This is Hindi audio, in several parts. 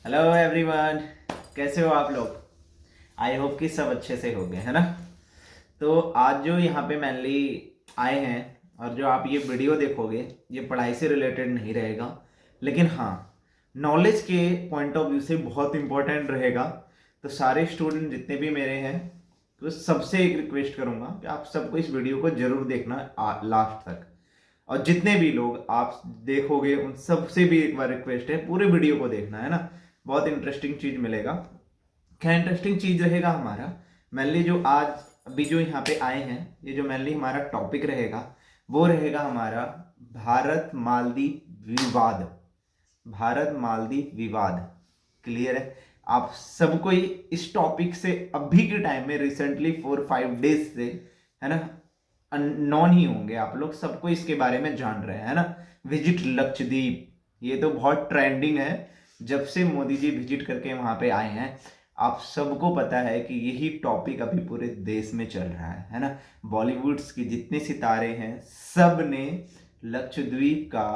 हेलो एवरीवन, कैसे हो आप लोग। आई होप कि सब अच्छे से हो गए है ना। तो आज जो यहाँ पे मेनली आए हैं और जो आप ये वीडियो देखोगे ये पढ़ाई से रिलेटेड नहीं रहेगा, लेकिन हाँ नॉलेज के पॉइंट ऑफ व्यू से बहुत इंपॉर्टेंट रहेगा। तो सारे स्टूडेंट जितने भी मेरे हैं तो सबसे एक रिक्वेस्ट करूँगा कि आप सबको इस वीडियो को जरूर देखना लास्ट तक। और जितने भी लोग आप देखोगे उन सबसे भी एक बार रिक्वेस्ट है पूरे वीडियो को देखना है ना। बहुत इंटरेस्टिंग चीज मिलेगा। क्या इंटरेस्टिंग चीज रहेगा हमारा मेनली जो आज अभी जो यहाँ पे आए हैं, ये जो मेनली हमारा टॉपिक रहेगा वो रहेगा हमारा भारत मालदीव विवाद। भारत मालदीव विवाद क्लियर है आप सबको ही इस टॉपिक से अभी के टाइम में रिसेंटली 4-5 डेज से है ना नॉन ही होंगे आप लोग, सबको इसके बारे में जान रहे हैं है ना। विजिट लक्षद्वीप ये तो बहुत ट्रेंडिंग है। जब से मोदी जी विजिट करके वहां पे आए हैं आप सबको पता है कि यही टॉपिक अभी पूरे देश में चल रहा है ना। बॉलीवुड्स के जितने सितारे हैं सब ने लक्षद्वीप का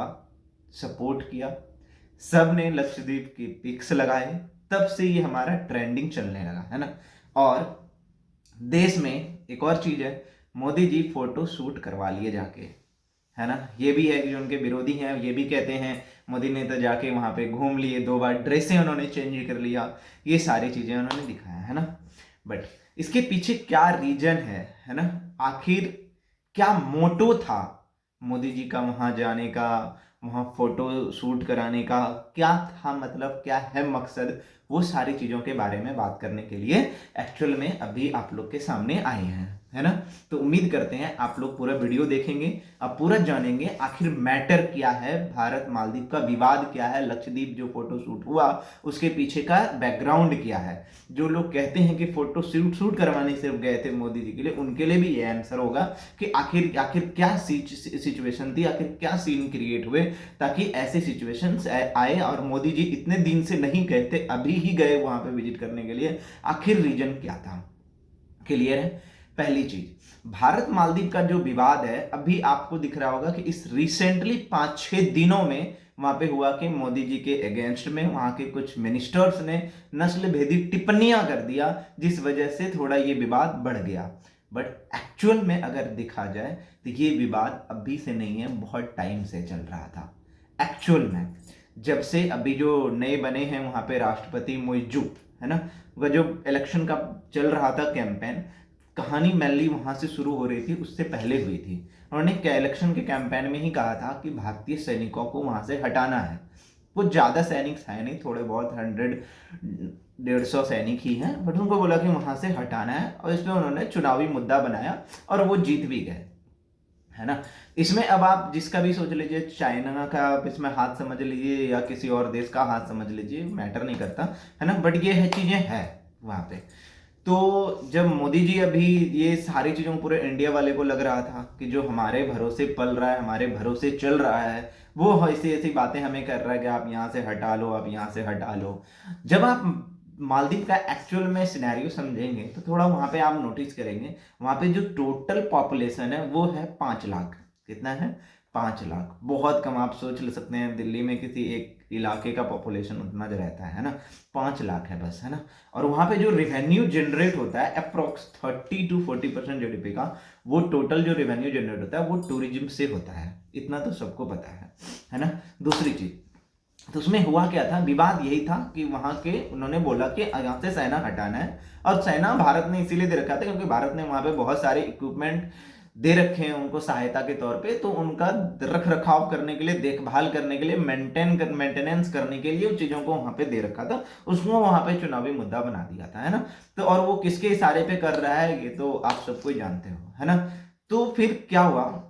सपोर्ट किया, सब ने लक्षद्वीप की पिक्स लगाए, तब से ये हमारा ट्रेंडिंग चलने लगा है ना। और देश में एक और चीज है, मोदी जी फोटो शूट करवा लिए जाके है ना। ये भी है कि जो उनके विरोधी हैं ये भी कहते हैं मोदी ने तो जाके वहां पे घूम लिए, 2 बार ड्रेसें उन्होंने चेंज कर लिया, ये सारी चीजें उन्होंने दिखाया है ना। बट इसके पीछे क्या रीजन है ना। आखिर क्या मोटो था मोदी जी का वहां जाने का, वहां फोटो शूट कराने का क्या था, मतलब क्या है मकसद, वो सारी चीजों के बारे में बात करने के लिए एक्चुअल में अभी आप लोग के सामने आए हैं है ना। तो उम्मीद करते हैं आप लोग पूरा वीडियो देखेंगे, आप पूरा जानेंगे आखिर मैटर क्या है, भारत मालदीव का विवाद क्या है, लक्षद्वीप जो फोटो शूट हुआ उसके पीछे का बैकग्राउंड क्या है। जो लोग कहते हैं कि फोटो शूट करवाने सिर्फ गए थे मोदी जी के लिए, उनके लिए भी ये आंसर होगा कि आखिर आखिर क्या सिचुएशन थी, आखिर क्या सीन क्रिएट हुए ताकि ऐसे सिचुएशंस आए और मोदी जी इतने दिन से नहीं गए थे अभी ही गए वहां पे विजिट करने के लिए, आखिर रीजन क्या था। क्लियर है। पहली चीज, भारत मालदीव का जो विवाद है अभी आपको दिख रहा होगा कि इस रिसेंटली 5-6 दिनों में वहां पे हुआ कि मोदी जी के अगेंस्ट में वहां के कुछ मिनिस्टर्स ने नस्ल भेदी टिप्पणियां कर दिया, जिस वजह से थोड़ा ये विवाद बढ़ गया। बट एक्चुअल में अगर देखा जाए तो ये विवाद अभी से नहीं है, बहुत टाइम से चल रहा था। एक्चुअल में जब से अभी जो नए बने हैं वहां पे राष्ट्रपति मोइजू है ना, वह जो इलेक्शन का चल रहा था कैंपेन, कहानी मेनली वहां से शुरू हो रही थी, उससे पहले हुई थी। उन्होंने इलेक्शन के कैंपेन में ही कहा था कि भारतीय सैनिकों को वहां से हटाना है। कुछ ज्यादा सैनिक है नहीं, थोड़े बहुत 100-150 सैनिक ही हैं, बट उनको बोला कि वहां से हटाना है और इसमें उन्होंने चुनावी मुद्दा बनाया और वो जीत भी गए है ना। इसमें अब आप जिसका भी सोच लीजिए, चाइना का आप इसमें हाथ समझ लीजिए या किसी और देश का हाथ समझ लीजिए, मैटर नहीं करता है ना, बट ये है चीजें है वहां पे। तो जब मोदी जी अभी ये सारी चीजों पूरे इंडिया वाले को लग रहा था कि जो हमारे भरोसे पल रहा है, हमारे भरोसे चल रहा है, वो ऐसी ऐसी बातें हमें कर रहा है कि आप यहाँ से हटा लो, आप यहाँ से हटा लो। जब आप मालदीव का एक्चुअल में सिनेरियो समझेंगे तो थोड़ा वहां पे आप नोटिस करेंगे, वहां पे जो टोटल पॉपुलेशन है वो है 5 लाख। कितना है? 5 लाख। बहुत कम, आप सोच ले सकते हैं दिल्ली में किसी एक इलाके का पॉपुलेशन उतना रहता है ना, 5 लाख है बस है ना। और वहां पे जो रेवेन्यू जनरेट होता है अप्रोक्स 30-40% जीडीपी का, वो टोटल जो रेवेन्यू जनरेट होता है वो टूरिज्म से होता है, इतना तो सबको पता है ना। दूसरी चीज, तो उसमें हुआ क्या था, विवाद यही था कि वहां के उन्होंने बोला कि यहाँ से सेना हटाना है, और सेना भारत ने इसीलिए दे रखा था क्योंकि भारत ने वहां पे बहुत सारे इक्विपमेंट दे रखे हैं उनको सहायता के तौर पे, तो उनका रख रखाव करने के लिए, देखभाल करने के लिए, मेंटेनेंस करने के लिए उन चीजों को वहां पे दे रखा था, उसको वहां पे चुनावी मुद्दा बना दिया था है ना। तो और वो किसके इशारे पे कर रहा है ये तो आप सबको जानते हो है ना। तो फिर क्या हुआ,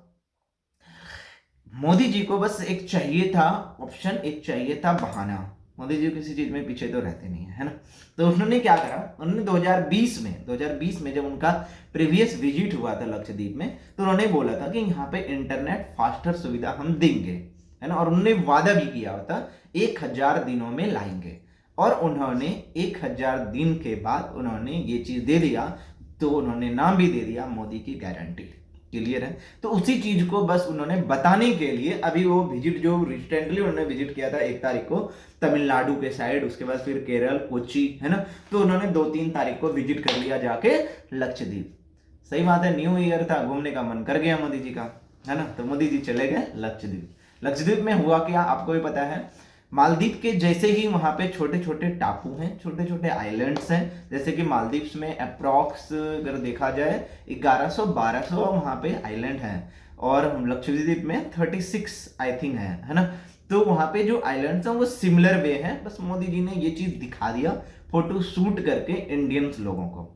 मोदी जी को बस एक चाहिए था ऑप्शन, एक चाहिए था बहाना। मोदी जी किसी चीज में पीछे तो रहते नहीं है ना। तो उन्होंने क्या करा, उन्होंने 2020 में जब उनका प्रीवियस विजिट हुआ था लक्षद्वीप में, तो उन्होंने बोला था कि यहाँ पे इंटरनेट फास्टर सुविधा हम देंगे है ना। और उन्होंने वादा भी किया होता 1000 दिनों में लाएंगे, और उन्होंने 1000 दिन के बाद उन्होंने ये चीज दे दिया। तो उन्होंने नाम भी दे दिया मोदी की गारंटी क्लियर है। तो उसी चीज को बस उन्होंने बताने के लिए अभी वो विजिट जो रिसेंटली उन्होंने विजिट किया था 1 तारीख को तमिलनाडु के साइड, उसके बाद फिर केरल, कोची, है ना। तो उन्होंने 2-3 तारीख को विजिट कर लिया जाके लक्षद्वीप। सही बात है, न्यू ईयर था, घूमने का मन कर गया मोदी जी का, है ना। तो मोदी जी चले गए लक्षद्वीप। लक्षद्वीप में हुआ क्या आपको भी पता है, मालदीव के जैसे ही वहां पे छोटे छोटे टापू हैं, छोटे छोटे आइलैंड्स हैं। जैसे कि मालदीव्स में अप्रॉक्स अगर देखा जाए 1100-1200 वहां पे आइलैंड हैं, और लक्षद्वीप में 36 आई थिंक है ना। तो वहां पे जो आइलैंड्स हैं वो सिमिलर वे हैं, बस मोदी जी ने ये चीज दिखा दिया फोटो शूट करके इंडियंस लोगों को,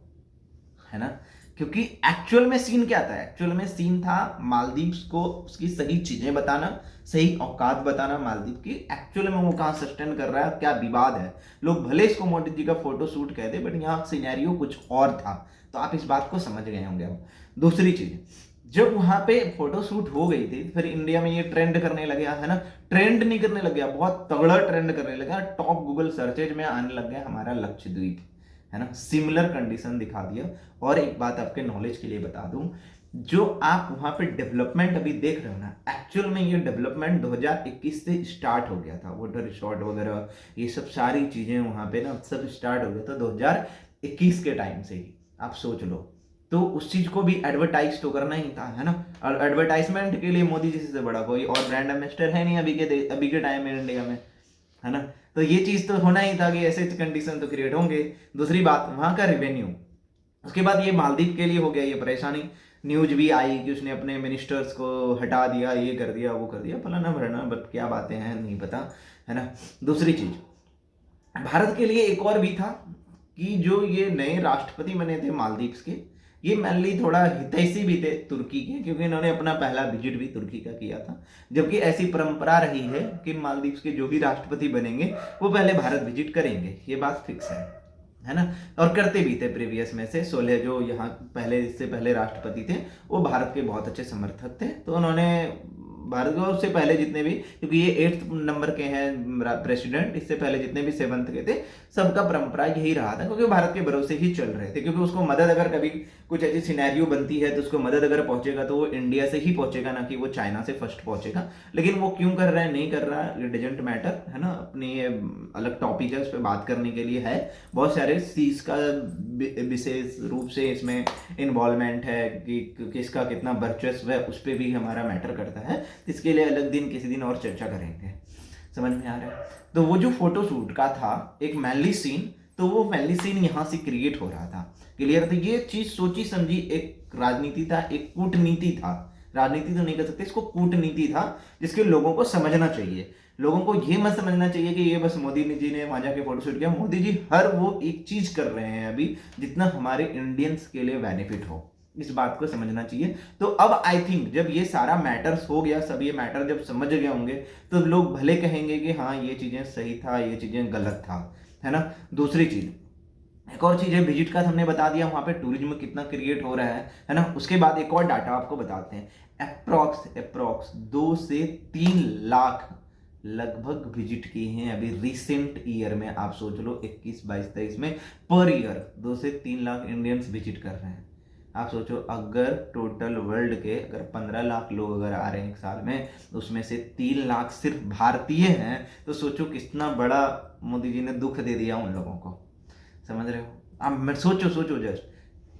है ना। क्योंकि एक्चुअल में सीन क्या था, एक्चुअल में सीन था मालदीव्स को उसकी सही चीजें बताना, सही औकात बताना मालदीव की, एक्चुअल में वो कहाँ सस्टेन कर रहा है, क्या विवाद है। लोग भले इसको मोदी जी का फोटो शूट कहते, बट यहाँ सिनेरियो कुछ और था। तो आप इस बात को समझ गए होंगे। अब दूसरी चीज, जब वहां पे फोटो शूट हो गई थी, फिर इंडिया में ये ट्रेंड करने लग गया, है ना। ट्रेंड नहीं करने लग गया, बहुत तगड़ा ट्रेंड करने लगा, टॉप गूगल सर्चेज में आने लग गया हमारा लक्षद्वीप, है ना। सिमिलर कंडीशन दिखा दिया। और एक बात आपके नॉलेज के लिए बता दूं, जो आप वहां पे डेवलपमेंट अभी देख रहे हो ना, एक्चुअल में ये डेवलपमेंट 2021 से स्टार्ट हो गया था। वाटर रिसोर्ट वगैरह ये सब सारी चीजें वहां पे ना सब स्टार्ट हो गया था 2021 के टाइम से ही, आप सोच लो। तो उस चीज को भी एडवर्टाइज तो करना ही था, है ना। और एडवर्टाइजमेंट के लिए मोदी जी से बड़ा कोई और ब्रांड एम्बेसडर है नहीं अभी के टाइम में इंडिया में, है ना। तो ये चीज तो होना ही था कि ऐसे कंडीशन तो क्रिएट होंगे। दूसरी बात, वहां का रेवेन्यू, उसके बाद ये मालदीव के लिए हो गया ये परेशानी। न्यूज भी आई कि उसने अपने मिनिस्टर्स को हटा दिया, ये कर दिया, वो कर दिया, फलाना भरना, बट क्या बातें हैं नहीं पता, है ना। दूसरी चीज, भारत के लिए एक और भी था कि जो ये नए राष्ट्रपति बने थे मालदीव्स के, ये मेनली थोड़ा हितैषी भी थे तुर्की के, क्योंकि इन्होंने अपना पहला विजिट भी तुर्की का किया था। जबकि ऐसी परंपरा रही है कि मालदीव्स के जो भी राष्ट्रपति बनेंगे वो पहले भारत विजिट करेंगे, ये बात फिक्स है ना। और करते भी थे प्रीवियस में से 16 जो यहाँ पहले इससे पहले राष्ट्रपति थे वो भारत के बहुत अच्छे समर्थक थे। तो उन्होंने भारत को उससे पहले जितने भी, क्योंकि ये 8th नंबर के हैं प्रेसिडेंट, इससे पहले जितने भी 7th के थे, सबका परंपरा यही रहा था, क्योंकि भारत के भरोसे ही चल रहे थे। क्योंकि उसको मदद अगर कभी कुछ ऐसी सिनेरियो बनती है तो उसको मदद अगर पहुंचेगा तो वो इंडिया से ही पहुंचेगा, ना कि वो चाइना से फर्स्ट पहुंचेगा। लेकिन वो क्यों कर रहा है नहीं कर रहा है, डजेंट मैटर, है ना। अपनी ये अलग टॉपिक है, उस पर बात करने के लिए है। बहुत सारे चीज का विशेष रूप से इसमें इन्वॉल्वमेंट है कि किसका कितना वर्चस्व है, उस पर भी हमारा मैटर करता है। इसके लिए अलग दिन किसी दिन और चर्चा करेंगे, समझ में आ रहा है। तो वो जो फोटो शूट का था एक मैनली सीन, तो वो मैनली सीन यहाँ से क्रिएट हो रहा था, क्लियर था। ये चीज सोची समझी एक राजनीति था, एक कूटनीति था, राजनीति तो नहीं कर सकते इसको, कूटनीति था, जिसके लोगों को समझना चाहिए। लोगों को ये मत समझना चाहिए कि ये बस मोदी जी ने वहां जाके फोटो शूट किया। मोदी जी हर वो एक चीज कर रहे हैं अभी जितना हमारे इंडियंस के लिए बेनिफिट हो, इस बात को समझना चाहिए। तो अब आई थिंक जब ये सारा मैटर्स हो गया, सब ये मैटर जब समझ गए होंगे, तो लोग भले कहेंगे कि हाँ ये चीजें सही था, ये चीजें गलत था, है ना। दूसरी चीज, एक और चीज है, विजिट का हमने बता दिया, वहां पे टूरिज्म कितना क्रिएट हो रहा है ना। उसके बाद एक और डाटा आपको बताते हैं, अप्रॉक्स 2 से 3 लाख लगभग विजिट किए हैं अभी रिसेंट ईयर में। आप सोच लो 21, 22, 23 में पर ईयर 2 से 3 लाख इंडियंस विजिट कर रहे हैं। आप सोचो अगर टोटल वर्ल्ड के अगर 15 लाख लोग अगर आ रहे हैं एक साल में, उसमें से 3 लाख सिर्फ भारतीय हैं, तो सोचो कितना बड़ा मोदी जी ने दुख दे दिया उन लोगों को, समझ रहे हो आप। मैं सोचो जस्ट,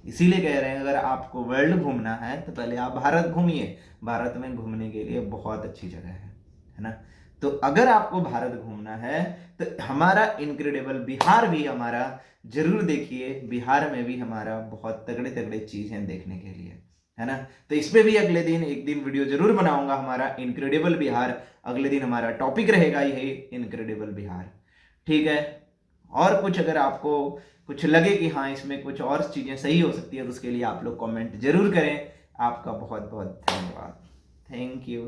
इसीलिए कह रहे हैं अगर आपको वर्ल्ड घूमना है तो पहले आप भारत घूमिए। भारत में घूमने के लिए बहुत अच्छी जगह है ना। तो अगर आपको भारत घूमना है तो हमारा इनक्रेडिबल बिहार भी हमारा जरूर देखिए। बिहार में भी हमारा बहुत तगड़े तगड़े चीज हैं देखने के लिए, है ना। तो इस पे भी अगले दिन एक दिन वीडियो जरूर बनाऊंगा, हमारा इनक्रेडिबल बिहार। अगले दिन हमारा टॉपिक रहेगा यही इनक्रेडिबल बिहार, ठीक है। और कुछ अगर आपको कुछ लगे कि हाँ इसमें कुछ और चीजें सही हो सकती है तो उसके लिए आप लोग कमेंट जरूर करें। आपका बहुत बहुत धन्यवाद, थैंक यू।